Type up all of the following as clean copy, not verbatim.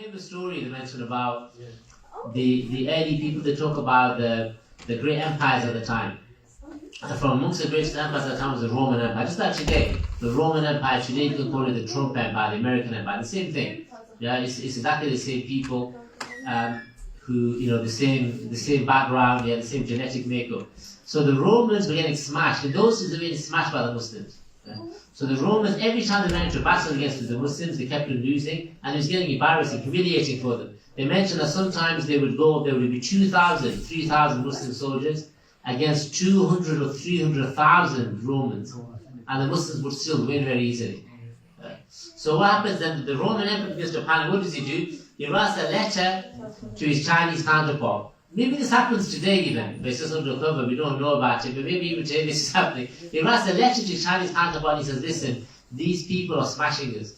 famous story they mentioned about the early people. They talk about the great empires at the time. And from amongst the greatest empires at the time was the Roman Empire. Just like today, the Roman Empire, today you can call it the Trump Empire, the American Empire, the same thing. Yeah, it's exactly the same people who, the same background, the same genetic makeup. So the Romans were getting smashed. In those days, they were getting smashed by the Muslims. Yeah? So the Romans, every time they went into a battle against the Muslims, they kept on losing, and it was getting embarrassing, humiliating for them. They mentioned that sometimes there would be 2,000, 3,000 Muslim soldiers against 200 or 300,000 Romans, and the Muslims would still win very easily. So what happens then? The Roman Emperor begins to panic. What does he do? He writes a letter to his Chinese counterpart. Maybe this happens today even, but it's just undercover, we don't know about it, but maybe even today this is happening. He writes a letter to his Chinese counterpart and he says, listen, these people are smashing us.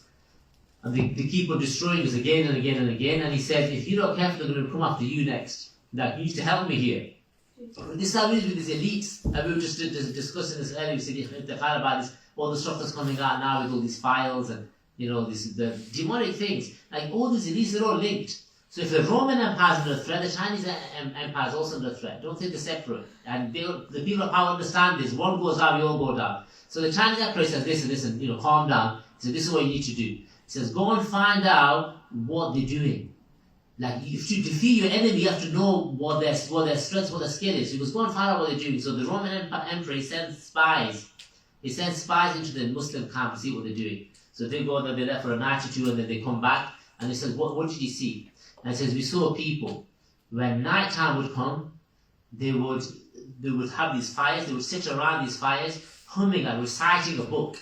And they keep on destroying us again and again and again. And he says, if you're not careful, they're going to come after you next. Now, you need to help me here. This is how it is with these elites. And we were just discussing this earlier. We said about this, all the stuff that's coming out now with all these files and, the demonic things. Like all these elites, they're all linked. So if the Roman Empire is under threat, the Chinese Empire is also under threat. Don't think they're separate. And the people of power understand this. One goes down, we all go down. So the Chinese Emperor says, listen, calm down. He says, this is what you need to do. He says, go and find out what they're doing. Like, if you defeat your enemy, you have to know what their strength, what their skill is. So he goes, go and find out what they're doing. So the Roman Emperor, he sends spies. He sends spies into the Muslim camp to see what they're doing. So they go there, they're there for a night or two, and then they come back. And he says, what did you see? And he says, we saw people, when night time would come, they would have these fires, they would sit around these fires, humming and reciting a book.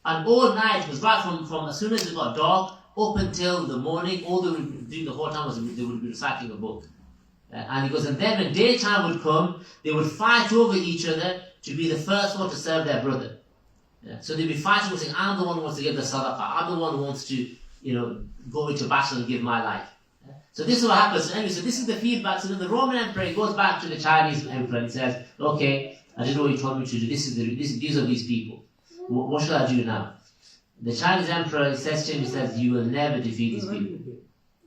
And all night, it was right from as soon as it got dark, up until the morning, all they would do the whole time was they would be reciting a book. And he goes, and then when daytime would come, they would fight over each other to be the first one to serve their brother. So they'd be fighting, saying, I'm the one who wants to give the sadaqah, I'm the one who wants to, go into battle and give my life. So this is what happens. So anyway, so this is the feedback. So then the Roman Emperor goes back to the Chinese Emperor and says, okay, I did what you told me to do. These are these people. What should I do now? The Chinese Emperor says to him, he says, you will never defeat these people.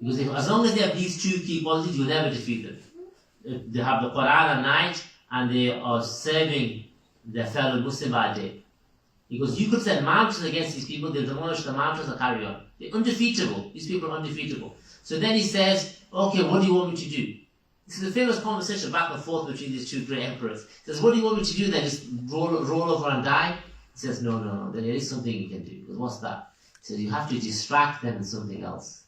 Because as long as they have these two key qualities, you will never defeat them. They have the Quran at night, and they are serving their fellow Muslim by day. Because you could send mountains against these people, they'll demolish the mountains and carry on. They're undefeatable. These people are undefeatable. So then he says, okay, what do you want me to do? This is a famous conversation back and forth between these two great emperors. He says, what do you want me to do then? Just roll over and die? He says, no, there is something you can do. Because what's that? He says, you have to distract them with something else.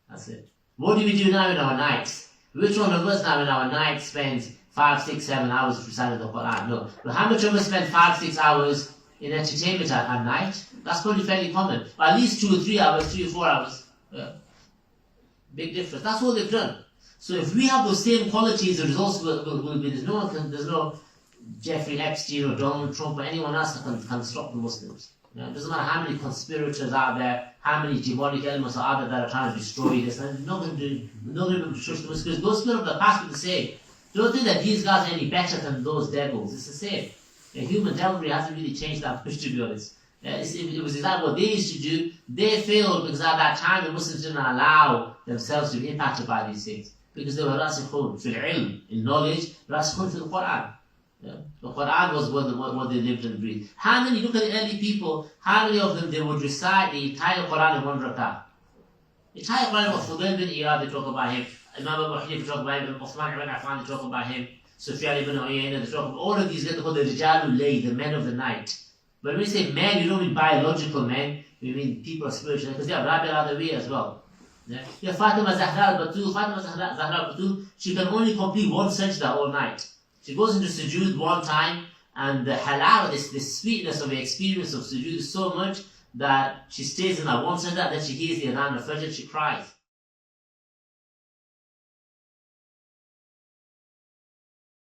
That's it. What do we do now in our nights? Which one of us now in our nights spends 5, 6, 7 hours reciting the Quran? No. But how much of us spend 5, 6 hours in entertainment at night? That's probably fairly common. Or at least 2 or 3 hours, 3 or 4 hours. Yeah. Big difference. That's what they've done. So if we have those same qualities, the results will be there's no Jeffrey Epstein or Donald Trump or anyone else that can stop the Muslims. It doesn't matter how many conspirators are there, how many demonic elements are out there that are trying to destroy this. And not going to trust the Muslims, because those people of the past were the same. Don't think that these guys are any better than those devils. It's the same. Human devilry hasn't really changed that much, to be honest. It was exactly what they used to do. They failed because at that time the Muslims didn't allow themselves to be impacted by these things. Because they were rasikhun fil ilm, in knowledge, rasikhun fil Quran. The Quran was what they lived and breathed. Look at the early people, how many of them they would recite the entire Quran in one rakah? The entire Quran was Fudail bin Iyad, they talk about him. Imam Abu Hanif, they talk about him. Uthman ibn Affan, they talk about him. Sufyan ibn Uyayna, they talk about all of these get called the Rijalul Layl, the men of the night. But when we say men, you don't mean biological men, we mean people are spiritual, because they are Rabi al-Adawi as well. Fatima Zahra al-Batul, she can only complete one sajda all night. She goes into sujood one time, and the halal, this sweetness of the experience of sujood is so much that she stays in that one sajda, and then she hears the adhan of Fajr, she cries.